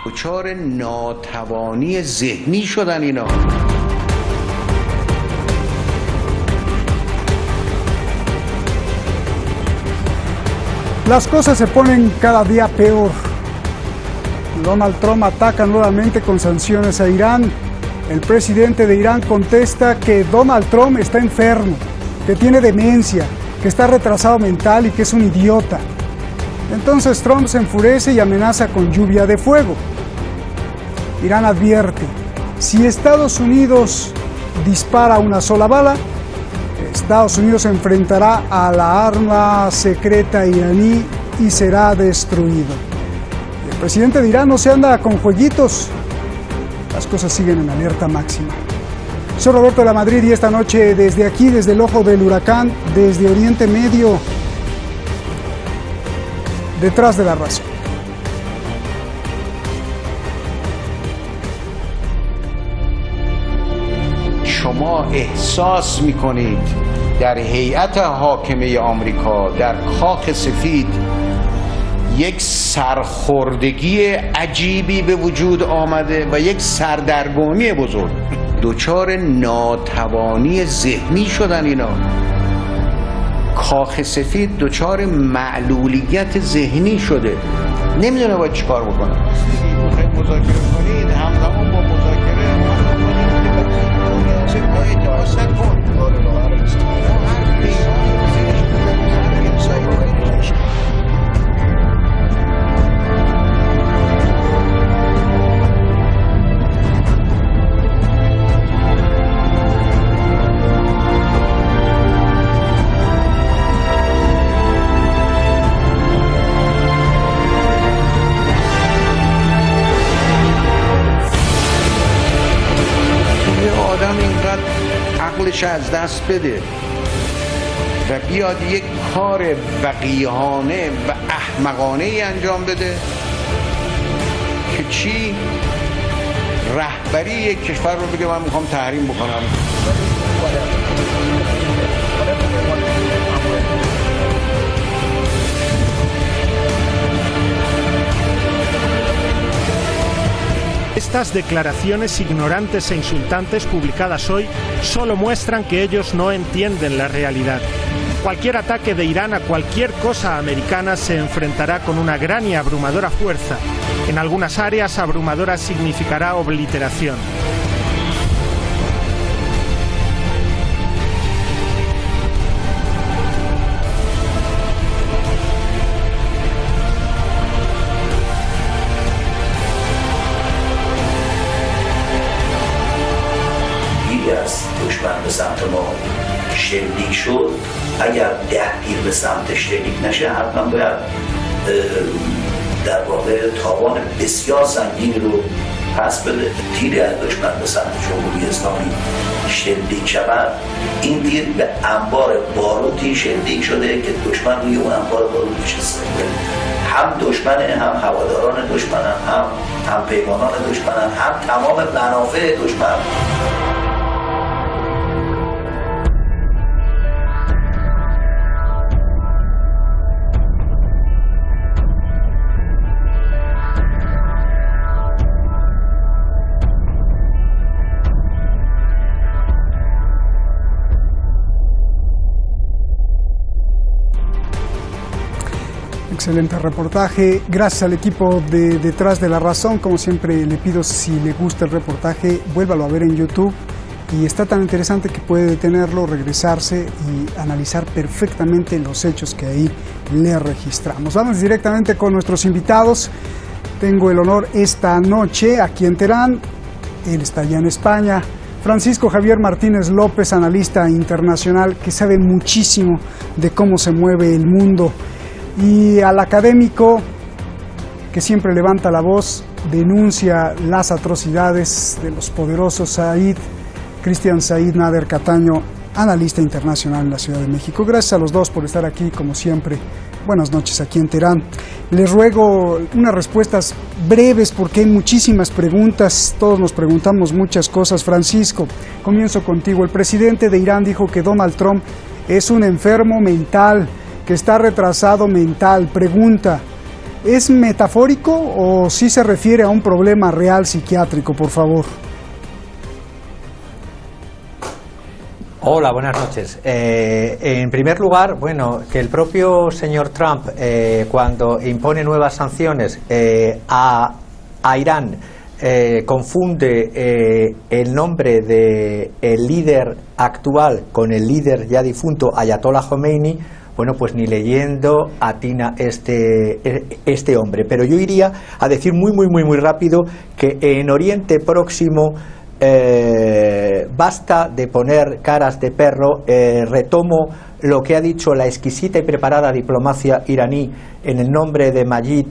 دچار ناتوانی ذهنی شدن اینا. Las cosas se ponen cada día peor. Donald Trump ataca nuevamente con sanciones a Irán. El presidente de Irán contesta que Donald Trump está enfermo, que tiene demencia, que está retrasado mental y que es un idiota. Entonces Trump se enfurece y amenaza con lluvia de fuego. Irán advierte, si Estados Unidos dispara una sola bala, Estados Unidos se enfrentará a la arma secreta iraní y será destruido. El presidente de Irán no se anda con jueguitos. Las cosas siguen en alerta máxima. Soy Roberto de la Madrid y esta noche desde aquí, desde el ojo del huracán, desde Oriente Medio, detrás de la razón. شما احساس میکنید در هیئت حاکمه آمریکا در کاخ سفید یک سرخوردگی عجیبی به وجود آمده و یک سردرگمی بزرگ. دچار ناتوانی ذهنی شدن اینا. کاخ سفید دچار معلولیت ذهنی شده، نمیدونه باید چیکار بکنه. مذاکره کنید، همزمان با مذاکره عقلش از دست بده و بیاد یک کار وقیحانه و احمقانه ای انجام بده که چی؟ رهبری یک کشور رو بگه من میخوام تحریم بکنم. Estas declaraciones ignorantes e insultantes publicadas hoy solo muestran que ellos no entienden la realidad. Cualquier ataque de Irán a cualquier cosa americana se enfrentará con una gran y abrumadora fuerza. En algunas áreas, abrumadora significará obliteración. دشمن به سمت ما شلیک شد، اگر دهگیر به سمت شلیک نشه حتما باید در واقع تاوان بسیار سنگین رو پس بده. تیری از دشمن به سمت جمهوری اسلامی شلیک شود، این تیر به انبار باروتی شلیک شده که دشمن روی اون انبار بارود نشسته. هم دشمن، هم هواداران دشمن، هم پیمانان دشمن، هم تمام منافع دشمن. Excelente reportaje, gracias al equipo de Detrás de la Razón. Como siempre le pido, si le gusta el reportaje, vuélvalo a ver en YouTube, y está tan interesante que puede detenerlo, regresarse y analizar perfectamente los hechos que ahí le registramos. Vamos directamente con nuestros invitados. Tengo el honor esta noche aquí en Teherán, él está allá en España, Francisco Javier Martínez López, analista internacional que sabe muchísimo de cómo se mueve el mundo, y al académico que siempre levanta la voz, denuncia las atrocidades de los poderosos, Cristian Said Nader Cataño, analista internacional en la Ciudad de México. Gracias a los dos por estar aquí, como siempre. Buenas noches aquí en Teherán. Les ruego unas respuestas breves porque hay muchísimas preguntas, todos nos preguntamos muchas cosas. Francisco, comienzo contigo. El presidente de Irán dijo que Donald Trump es un enfermo mental, que está retrasado mental. Pregunta, ¿Es metafórico o sí se refiere a un problema real psiquiátrico, por favor? Hola, buenas noches. En primer lugar, bueno, que el propio señor Trump, cuando impone nuevas sanciones a Irán, confunde el nombre del líder actual con el líder ya difunto Ayatollah Khomeini. Bueno, pues ni leyendo atina este hombre. Pero yo iría a decir muy rápido que en Oriente Próximo basta de poner caras de perro. Retomo lo que ha dicho la exquisita y preparada diplomacia iraní en el nombre de Majid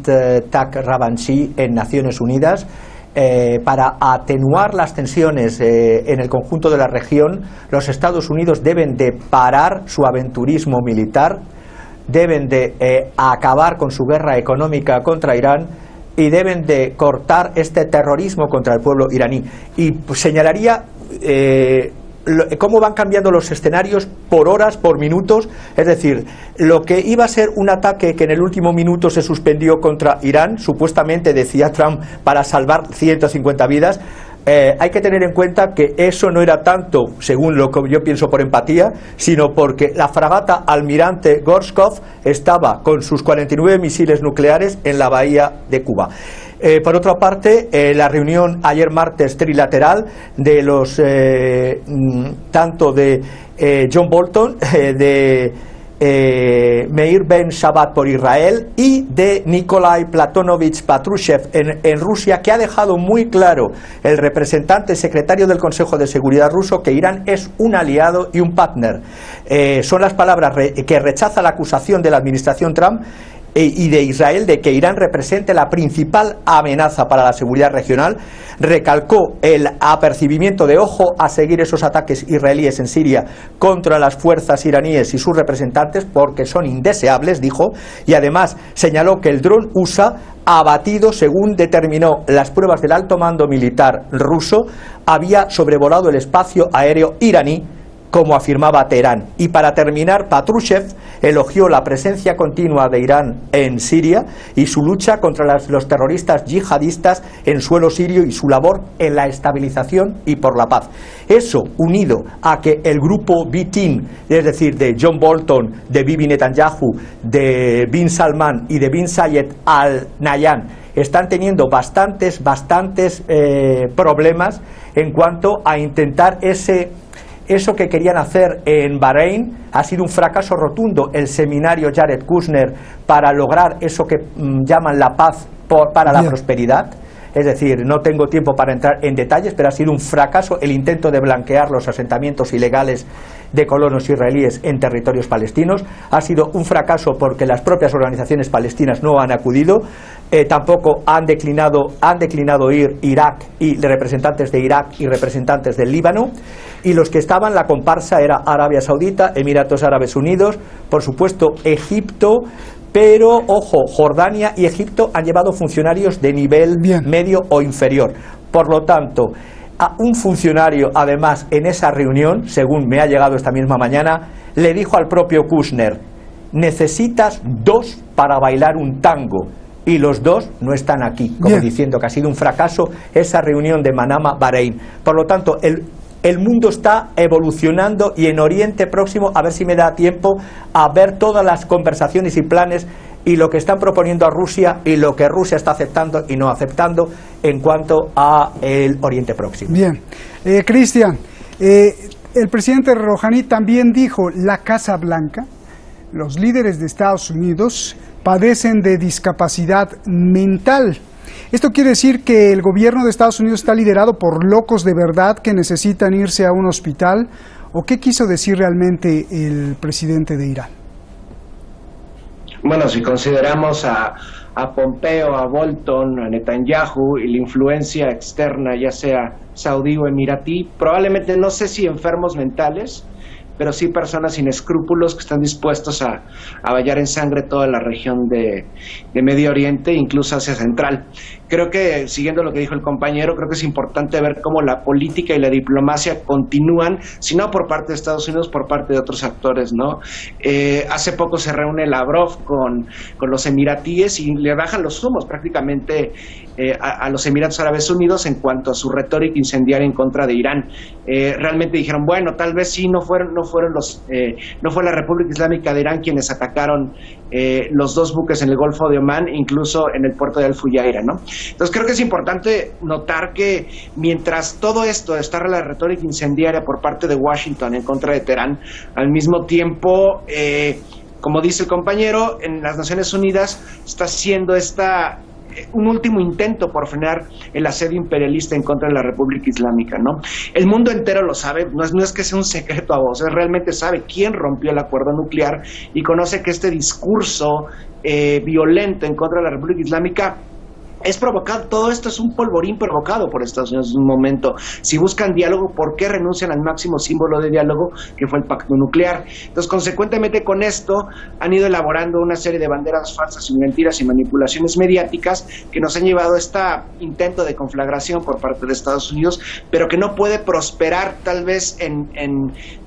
Takhravanchi en Naciones Unidas. Para atenuar las tensiones en el conjunto de la región, los Estados Unidos deben de parar su aventurismo militar, deben de acabar con su guerra económica contra Irán y deben de cortar este terrorismo contra el pueblo iraní. Y pues, señalaría cómo van cambiando los escenarios por horas, por minutos. Es decir, lo que iba a ser un ataque que en el último minuto se suspendió contra Irán, supuestamente decía Trump para salvar 150 vidas, hay que tener en cuenta que eso no era tanto, según lo que yo pienso, por empatía, sino porque la fragata Almirante Gorshkov estaba con sus 49 misiles nucleares en la bahía de Cuba. Por otra parte, la reunión ayer martes trilateral de los tanto de John Bolton, de Meir Ben Shabbat por Israel y de Nikolai Platonovich Patrushev en Rusia, que ha dejado muy claro el representante secretario del Consejo de Seguridad ruso que Irán es un aliado y un partner. Son las palabras que rechaza la acusación de la administración Trump y de Israel de que Irán represente la principal amenaza para la seguridad regional. Recalcó el apercibimiento de ojo a seguir esos ataques israelíes en Siria contra las fuerzas iraníes y sus representantes porque son indeseables, dijo, y además señaló que el dron USA abatido, según determinó las pruebas del alto mando militar ruso, había sobrevolado el espacio aéreo iraní, como afirmaba Teherán. Y para terminar, Patrushev elogió la presencia continua de Irán en Siria y su lucha contra los terroristas yihadistas en suelo sirio y su labor en la estabilización y por la paz. Eso, unido a que el grupo B-Team, es decir, de John Bolton, de Bibi Netanyahu, de Bin Salman y de Bin Zayed Al Nahyan, están teniendo bastantes problemas en cuanto a intentar eso que querían hacer en Bahrein. Ha sido un fracaso rotundo el seminario Jared Kushner para lograr eso que llaman la paz para la prosperidad. Es decir, no tengo tiempo para entrar en detalles, pero ha sido un fracaso el intento de blanquear los asentamientos ilegales de colonos israelíes en territorios palestinos. Ha sido un fracaso porque las propias organizaciones palestinas no han acudido. Tampoco han declinado ir Irak y representantes de Irak y representantes del Líbano. Y los que estaban, la comparsa era Arabia Saudita, Emiratos Árabes Unidos, por supuesto Egipto, pero ojo, Jordania y Egipto han llevado funcionarios de nivel medio o inferior. Por lo tanto, a un funcionario, además, en esa reunión, según me ha llegado esta misma mañana, le dijo al propio Kushner: necesitas 2 para bailar un tango, y los 2 no están aquí, como diciendo que ha sido un fracaso esa reunión de Manama, Bahrein. Por lo tanto, el mundo está evolucionando, y en Oriente Próximo, a ver si me da tiempo a ver todas las conversaciones y planes y lo que están proponiendo a Rusia y lo que Rusia está aceptando y no aceptando en cuanto a el Oriente Próximo. Bien, Cristian, el presidente Rouhani también dijo: la Casa Blanca, los líderes de Estados Unidos padecen de discapacidad mental. ¿Esto quiere decir que el gobierno de Estados Unidos está liderado por locos de verdad que necesitan irse a un hospital? ¿O qué quiso decir realmente el presidente de Irán? Bueno, si consideramos a Pompeo, a Bolton, a Netanyahu y la influencia externa, ya sea saudí o emiratí, probablemente, no sé si enfermos mentales, pero sí personas sin escrúpulos que están dispuestos a bañar en sangre toda la región de Medio Oriente, incluso Asia Central. creo que, siguiendo lo que dijo el compañero, creo que es importante ver cómo la política y la diplomacia continúan, si no por parte de Estados Unidos, por parte de otros actores, ¿no? Hace poco se reúne Lavrov con los emiratíes y le bajan los humos prácticamente a los Emiratos Árabes Unidos en cuanto a su retórica incendiaria en contra de Irán. Realmente dijeron, bueno, tal vez sí no fue la República Islámica de Irán quienes atacaron los 2 buques en el Golfo de Omán, incluso en el puerto de Al-Fuyairah, ¿no? Entonces creo que es importante notar que mientras todo esto está la retórica incendiaria por parte de Washington en contra de Teherán, al mismo tiempo, como dice el compañero, en las Naciones Unidas está haciendo un último intento por frenar el asedio imperialista en contra de la República Islámica, ¿no? El mundo entero lo sabe, no es que sea un secreto a voces, realmente sabe quién rompió el acuerdo nuclear y conoce que este discurso violento en contra de la República Islámica es provocado. Todo esto es un polvorín provocado por Estados Unidos en un momento. Si buscan diálogo, ¿por qué renuncian al máximo símbolo de diálogo que fue el pacto nuclear? Entonces, consecuentemente con esto, han ido elaborando una serie de banderas falsas y mentiras y manipulaciones mediáticas que nos han llevado a este intento de conflagración por parte de Estados Unidos, pero que no puede prosperar tal vez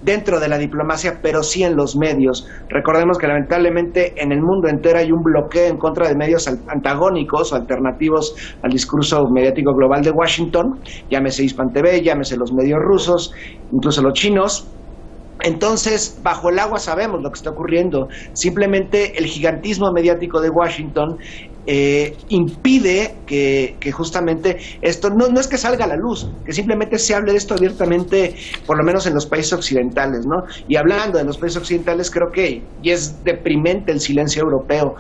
dentro de la diplomacia, pero sí en los medios. Recordemos que lamentablemente en el mundo entero hay un bloqueo en contra de medios antagónicos o alternativos al discurso mediático global de Washington, llámese Hispan TV, llámese los medios rusos, incluso los chinos. Entonces, bajo el agua sabemos lo que está ocurriendo. Simplemente el gigantismo mediático de Washington impide que justamente esto no es que salga a la luz, que simplemente se hable de esto abiertamente, por lo menos en los países occidentales, ¿no? Y hablando de los países occidentales, creo que y es deprimente el silencio europeo.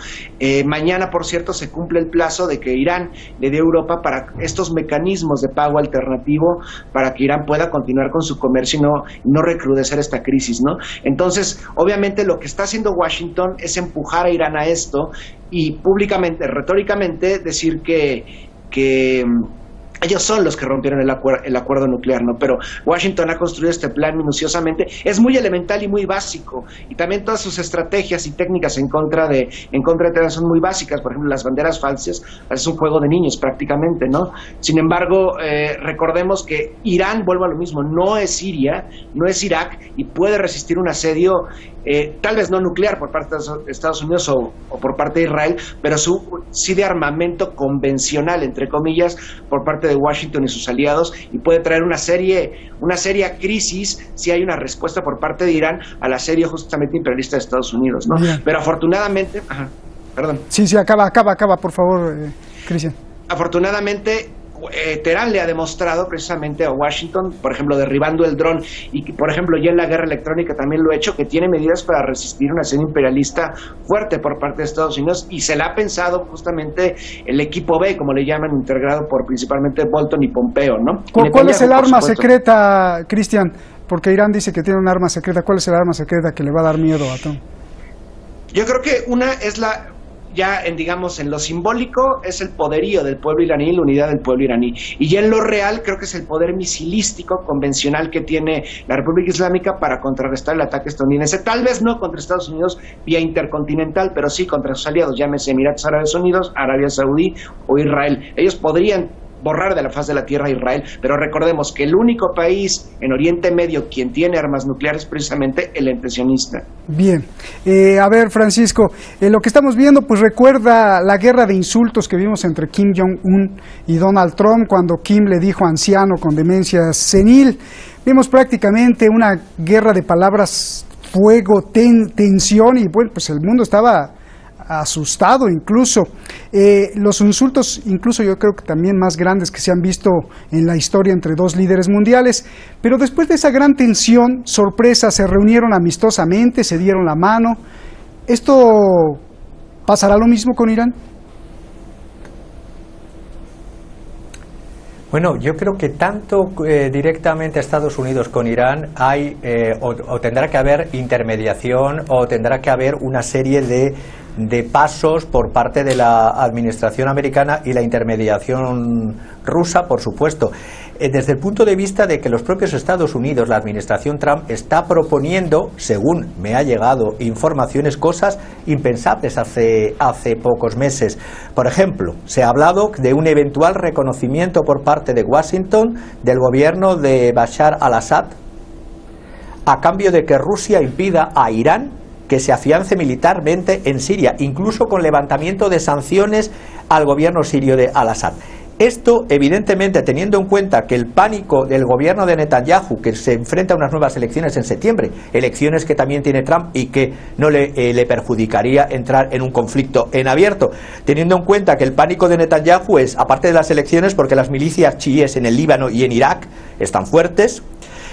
Mañana, por cierto, se cumple el plazo de que Irán le dé a Europa para estos mecanismos de pago alternativo para que Irán pueda continuar con su comercio y no recrudecer esta crisis, ¿no? Entonces, obviamente lo que está haciendo Washington es empujar a Irán a esto y públicamente, retóricamente, decir que ellos son los que rompieron el acuerdo nuclear, ¿no? Pero Washington ha construido este plan minuciosamente. Es muy elemental y muy básico. Y también todas sus estrategias y técnicas en contra de Teherán son muy básicas. Por ejemplo, las banderas falsas es un juego de niños prácticamente, ¿no? Sin embargo, recordemos que Irán, vuelvo a lo mismo, no es Siria, no es Irak y puede resistir un asedio tal vez no nuclear por parte de Estados Unidos o por parte de Israel, pero sí de armamento convencional, entre comillas, por parte de Washington y sus aliados, y puede traer una seria crisis si hay una respuesta por parte de Irán al asedio justamente imperialista de Estados Unidos, ¿no? Bien. Pero afortunadamente, perdón. Sí, acaba, por favor, Cristian. Afortunadamente, Teherán le ha demostrado precisamente a Washington, por ejemplo, derribando el dron y, por ejemplo, ya en la guerra electrónica también lo ha hecho, que tiene medidas para resistir una acción imperialista fuerte por parte de Estados Unidos y se la ha pensado justamente el equipo B, como le llaman, integrado por principalmente Bolton y Pompeo, ¿no? ¿Cuál es el arma secreta, Cristian? Porque Irán dice que tiene un arma secreta. ¿Cuál es el arma secreta que le va a dar miedo a Trump? Yo creo que una es en lo simbólico es el poderío del pueblo iraní, la unidad del pueblo iraní. Y ya en lo real creo que es el poder misilístico convencional que tiene la República Islámica para contrarrestar el ataque estadounidense. Tal vez no contra Estados Unidos vía intercontinental, pero sí contra sus aliados, llámese Emiratos Árabes Unidos, Arabia Saudí o Israel. Ellos podrían borrar de la faz de la tierra a Israel, pero recordemos que el único país en Oriente Medio quien tiene armas nucleares es precisamente el antesionista. Bien, a ver, Francisco, lo que estamos viendo pues recuerda la guerra de insultos que vimos entre Kim Jong-un y Donald Trump cuando Kim le dijo anciano con demencia senil. Vimos prácticamente una guerra de palabras, fuego, tensión, y bueno, pues el mundo estaba asustado incluso. Los insultos, incluso yo creo que también más grandes que se han visto en la historia entre dos líderes mundiales, pero después de esa gran tensión, sorpresa, se reunieron amistosamente, se dieron la mano. ¿Esto pasará lo mismo con Irán? Bueno, yo creo que tanto directamente a Estados Unidos con Irán hay o tendrá que haber intermediación o tendrá que haber una serie de de pasos por parte de la administración americana y la intermediación rusa, por supuesto. Desde el punto de vista de que los propios Estados Unidos, la administración Trump, está proponiendo, según me ha llegado informaciones, cosas impensables hace pocos meses. Por ejemplo, se ha hablado de un eventual reconocimiento por parte de Washington del gobierno de Bashar al-Assad, a cambio de que Rusia impida a Irán que se afiance militarmente en Siria, incluso con levantamiento de sanciones al gobierno sirio de al-Assad. Esto, evidentemente, teniendo en cuenta que el pánico del gobierno de Netanyahu, que se enfrenta a unas nuevas elecciones en septiembre, elecciones que también tiene Trump y que no le perjudicaría entrar en un conflicto en abierto, teniendo en cuenta que el pánico de Netanyahu es, aparte de las elecciones, porque las milicias chiíes en el Líbano y en Irak están fuertes.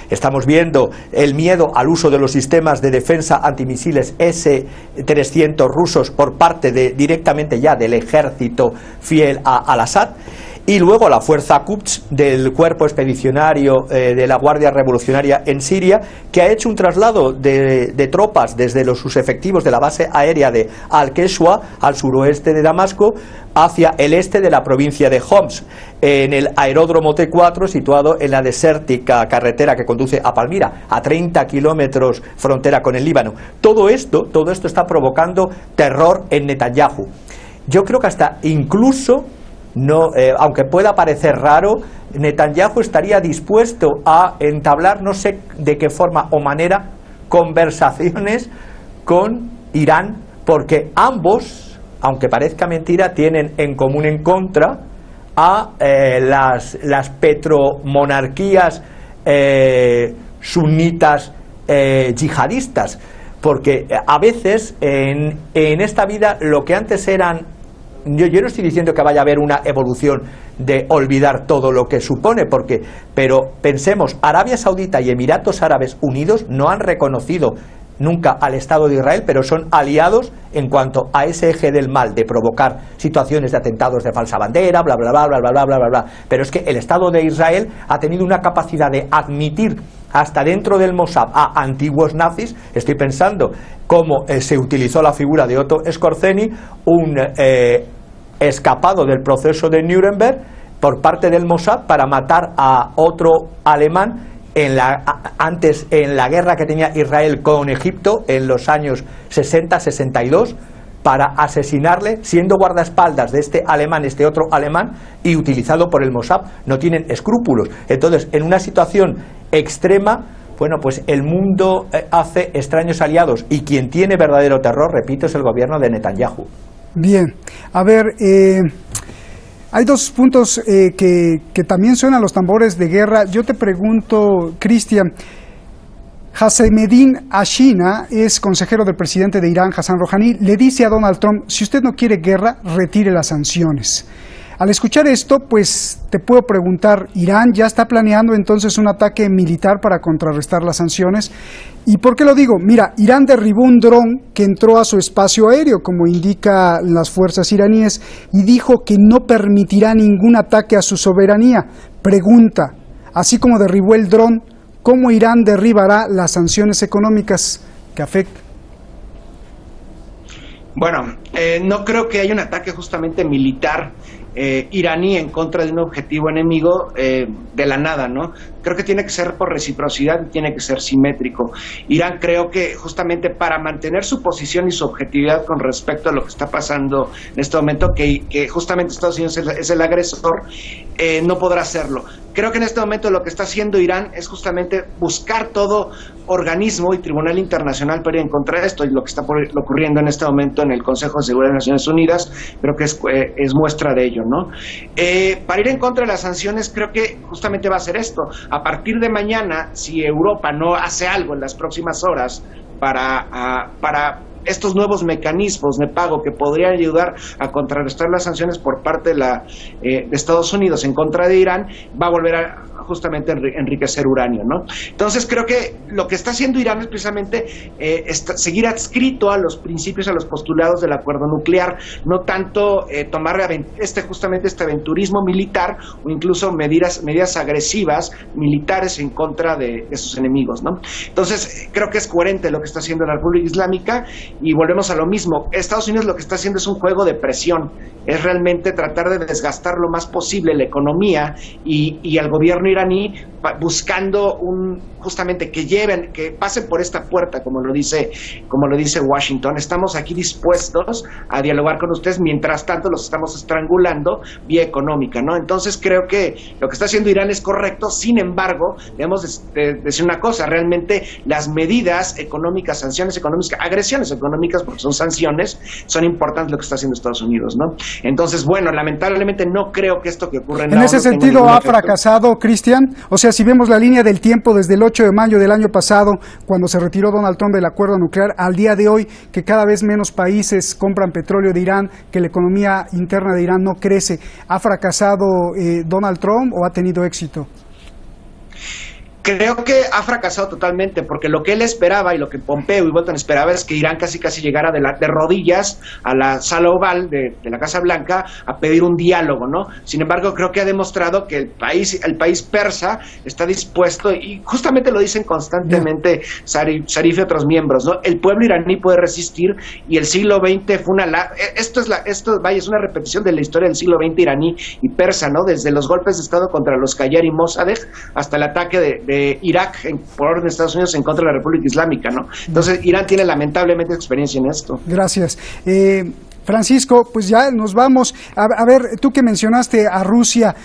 Estamos viendo el miedo al uso de los sistemas de defensa antimisiles S-300 rusos por parte directamente ya del ejército fiel a al-Assad. Y luego la fuerza Quds del cuerpo expedicionario de la Guardia Revolucionaria en Siria, que ha hecho un traslado de tropas desde sus efectivos de la base aérea de Al-Qeshwa, al suroeste de Damasco, hacia el este de la provincia de Homs, en el aeródromo T4, situado en la desértica carretera que conduce a Palmira, a 30 kilómetros frontera con el Líbano. Todo esto está provocando terror en Netanyahu. Yo creo que hasta incluso, no, aunque pueda parecer raro, Netanyahu estaría dispuesto a entablar, no sé de qué forma o manera, conversaciones con Irán, porque ambos, aunque parezca mentira, tienen en común en contra a las petromonarquías sunitas yihadistas, porque a veces en esta vida lo que antes eran... Yo no estoy diciendo que vaya a haber una evolución de olvidar todo lo que supone, pero pensemos, Arabia Saudita y Emiratos Árabes Unidos no han reconocido nunca al Estado de Israel, pero son aliados en cuanto a ese eje del mal de provocar situaciones de atentados de falsa bandera, bla bla bla bla bla bla bla bla. Pero es que el Estado de Israel ha tenido una capacidad de admitir hasta dentro del Mossad a antiguos nazis. Estoy pensando cómo se utilizó la figura de Otto Skorzeny, un escapado del proceso de Nuremberg, por parte del Mossad para matar a otro alemán en la guerra que tenía Israel con Egipto en los años 60-62, para asesinarle, siendo guardaespaldas de este otro alemán, y utilizado por el Mossad. No tienen escrúpulos. Entonces, en una situación extrema, bueno, pues el mundo hace extraños aliados, y quien tiene verdadero terror, repito, es el gobierno de Netanyahu. Bien, a ver, hay dos puntos que también suenan los tambores de guerra. Yo te pregunto, Cristian, Hashemedin Ashina es consejero del presidente de Irán, Hassan Rouhani, le dice a Donald Trump: si usted no quiere guerra, retire las sanciones. Al escuchar esto, pues te puedo preguntar, ¿Irán ya está planeando entonces un ataque militar para contrarrestar las sanciones? ¿Y por qué lo digo? Mira, Irán derribó un dron que entró a su espacio aéreo, como indica las fuerzas iraníes, y dijo que no permitirá ningún ataque a su soberanía. Pregunta, así como derribó el dron, ¿cómo Irán derribará las sanciones económicas que afectan? Bueno, no creo que haya un ataque justamente militar iraní en contra de un objetivo enemigo de la nada, ¿no? Creo que tiene que ser por reciprocidad y tiene que ser simétrico. Irán, creo que justamente para mantener su posición y su objetividad con respecto a lo que está pasando en este momento, que justamente Estados Unidos es el agresor, no podrá hacerlo. Creo que en este momento lo que está haciendo Irán es justamente buscar todo organismo y tribunal internacional para ir en contra de esto, y lo que está ocurriendo en este momento en el Consejo de Seguridad de Naciones Unidas, creo que es muestra de ello, ¿no? Para ir en contra de las sanciones, creo que justamente va a ser esto. A partir de mañana, si Europa no hace algo en las próximas horas para estos nuevos mecanismos de pago que podrían ayudar a contrarrestar las sanciones por parte de Estados Unidos en contra de Irán, va a volver justamente enriquecer uranio, ¿no? Entonces creo que lo que está haciendo Irán es precisamente seguir adscrito a los principios, a los postulados del acuerdo nuclear, no tanto tomar justamente este aventurismo militar o incluso medidas agresivas militares en contra de sus enemigos, ¿no? Entonces creo que es coherente lo que está haciendo la República Islámica y volvemos a lo mismo. Estados Unidos lo que está haciendo es un juego de presión, es realmente tratar de desgastar lo más posible la economía y al gobierno iraní, buscando justamente que pasen por esta puerta, como lo dice Washington. Estamos aquí dispuestos a dialogar con ustedes, mientras tanto los estamos estrangulando vía económica, ¿no? Entonces creo que lo que está haciendo Irán es correcto. Sin embargo, debemos decir una cosa: realmente las medidas económicas, sanciones económicas, agresiones económicas, porque son sanciones, son importantes lo que está haciendo Estados Unidos, ¿no? Entonces, bueno, lamentablemente no creo que esto que ocurre en ese sentido ha fracasado, Cristian. O sea, si vemos la línea del tiempo desde el 8 de mayo del año pasado, cuando se retiró Donald Trump del acuerdo nuclear, al día de hoy, que cada vez menos países compran petróleo de Irán, que la economía interna de Irán no crece, ¿ha fracasado Donald Trump o ha tenido éxito? Creo que ha fracasado totalmente, porque lo que él esperaba y lo que Pompeo y Bolton esperaba es que Irán casi llegara de rodillas a la sala oval de la Casa Blanca a pedir un diálogo, ¿no? Sin embargo, creo que ha demostrado que el país persa está dispuesto, y justamente lo dicen constantemente Zarif y otros miembros, ¿no? El pueblo iraní puede resistir, y el siglo XX fue esto es una repetición de la historia del siglo XX iraní y persa, ¿no? Desde los golpes de Estado contra los Qajar y Mossadegh hasta el ataque de Irak por orden de Estados Unidos en contra de la República Islámica, ¿no? Entonces Irán tiene lamentablemente experiencia en esto. Gracias. Francisco, pues ya nos vamos. A ver, tú que mencionaste a Rusia,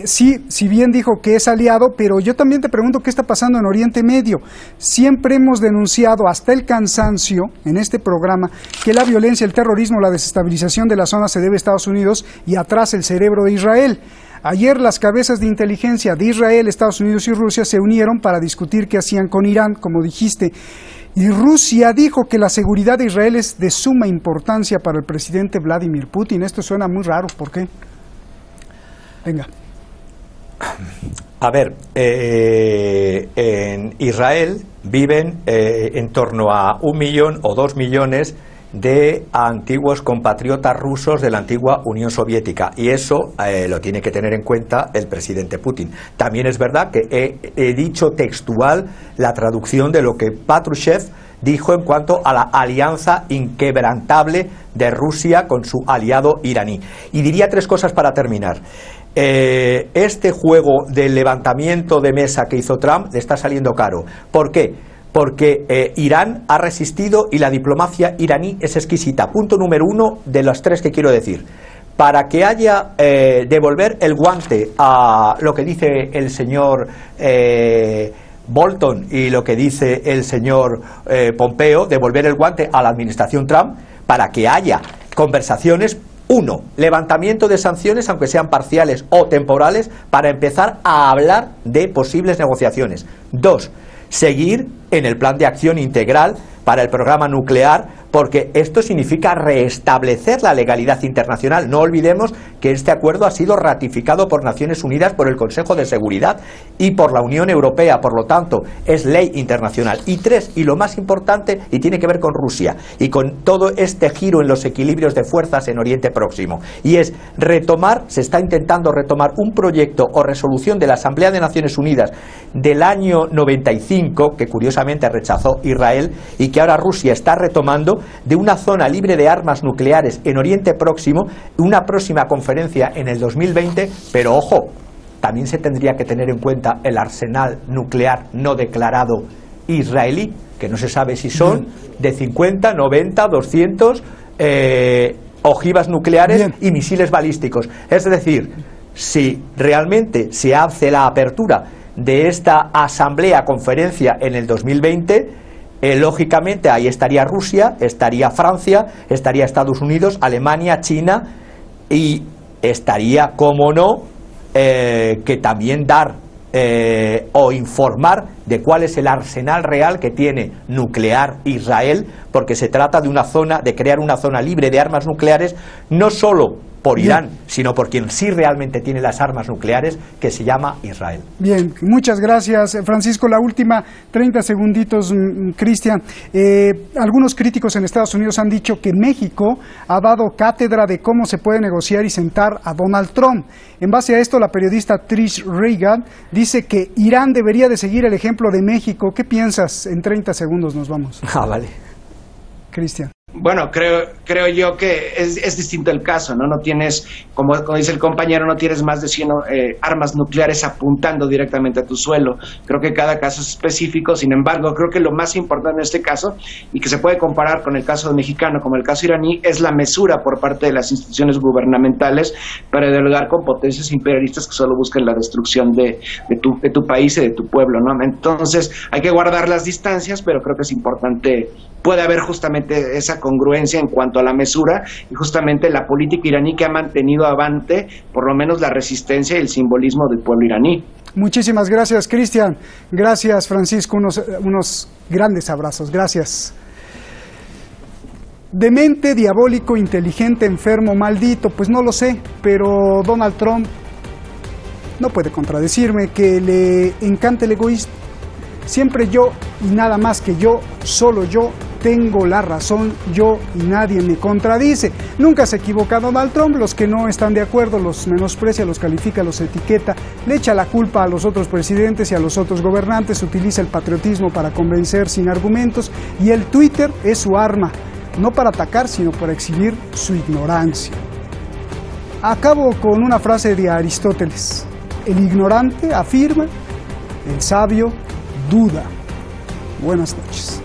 sí, si bien dijo que es aliado, pero yo también te pregunto qué está pasando en Oriente Medio. Siempre hemos denunciado hasta el cansancio en este programa que la violencia, el terrorismo, la desestabilización de la zona se debe a Estados Unidos y atrás el cerebro de Israel. Ayer las cabezas de inteligencia de Israel, Estados Unidos y Rusia se unieron para discutir qué hacían con Irán, como dijiste. Y Rusia dijo que la seguridad de Israel es de suma importancia para el presidente Vladimir Putin. Esto suena muy raro, ¿por qué? Venga. A ver, en Israel viven en torno a 1 millón o 2 millones de antiguos compatriotas rusos de la antigua Unión Soviética, y eso lo tiene que tener en cuenta el presidente Putin. También es verdad que he dicho textual la traducción de lo que Patrushev dijo en cuanto a la alianza inquebrantable de Rusia con su aliado iraní. Y diría 3 cosas para terminar. Este juego del levantamiento de mesa que hizo Trump le está saliendo caro. ¿Por qué? Porque Irán ha resistido y la diplomacia iraní es exquisita. Punto número 1 de los 3 que quiero decir. Para que haya devolver el guante a lo que dice el señor Bolton y lo que dice el señor Pompeo, devolver el guante a la administración Trump, para que haya conversaciones. 1. Levantamiento de sanciones, aunque sean parciales o temporales, para empezar a hablar de posibles negociaciones. 2. Seguir en el plan de acción integral para el programa nuclear, porque esto significa restablecer la legalidad internacional. No olvidemos que este acuerdo ha sido ratificado por Naciones Unidas, por el Consejo de Seguridad y por la Unión Europea, por lo tanto es ley internacional. Y 3, y lo más importante, y tiene que ver con Rusia y con todo este giro en los equilibrios de fuerzas en Oriente Próximo, y es se está intentando retomar un proyecto o resolución de la Asamblea de Naciones Unidas del año 95, que curiosamente rechazó Israel, y que ahora Rusia está retomando, de una zona libre de armas nucleares en Oriente Próximo, una próxima conferencia en el 2020, pero ojo, también se tendría que tener en cuenta el arsenal nuclear no declarado israelí, que no se sabe si son de 50, 90, 200 ojivas nucleares. Bien. Y misiles balísticos. Es decir, si realmente se hace la apertura de esta asamblea, conferencia en el 2020, lógicamente ahí estaría Rusia, estaría Francia, estaría Estados Unidos, Alemania, China, y estaría, como no, que también dar o informar de cuál es el arsenal real que tiene nuclear Israel, porque se trata de una zona, de crear una zona libre de armas nucleares, no solo por Irán, sino por quien sí realmente tiene las armas nucleares, que se llama Israel. Bien, muchas gracias, Francisco. La última, 30 segunditos, Cristian. Algunos críticos en Estados Unidos han dicho que México ha dado cátedra de cómo se puede negociar y sentar a Donald Trump. En base a esto, la periodista Trish Regan dice que Irán debería de seguir el ejemplo de México. ¿Qué piensas? En 30 segundos nos vamos. Vale. Cristian. Bueno, creo yo que es distinto el caso, ¿no? No tienes, como dice el compañero, no tienes más de 100 armas nucleares apuntando directamente a tu suelo. Creo que cada caso es específico. Sin embargo, creo que lo más importante en este caso, y que se puede comparar con el caso mexicano como el caso iraní, es la mesura por parte de las instituciones gubernamentales para dialogar con potencias imperialistas que solo buscan la destrucción de tu país y de tu pueblo, ¿no? Entonces, hay que guardar las distancias, pero creo que es importante. Puede haber justamente esa congruencia en cuanto a la mesura y justamente la política iraní que ha mantenido avante por lo menos la resistencia y el simbolismo del pueblo iraní. Muchísimas gracias, Cristian. Gracias, Francisco. Unos grandes abrazos. Gracias. Demente, diabólico, inteligente, enfermo, maldito, pues no lo sé, pero Donald Trump no puede contradecirme que le encanta el egoísmo. Siempre yo y nada más que yo, solo yo, tengo la razón, yo y nadie me contradice. Nunca se equivoca Donald Trump, los que no están de acuerdo los menosprecia, los califica, los etiqueta, le echa la culpa a los otros presidentes y a los otros gobernantes, utiliza el patriotismo para convencer sin argumentos y el Twitter es su arma, no para atacar sino para exhibir su ignorancia. Acabo con una frase de Aristóteles: el ignorante afirma, el sabio duda. Buenas noches.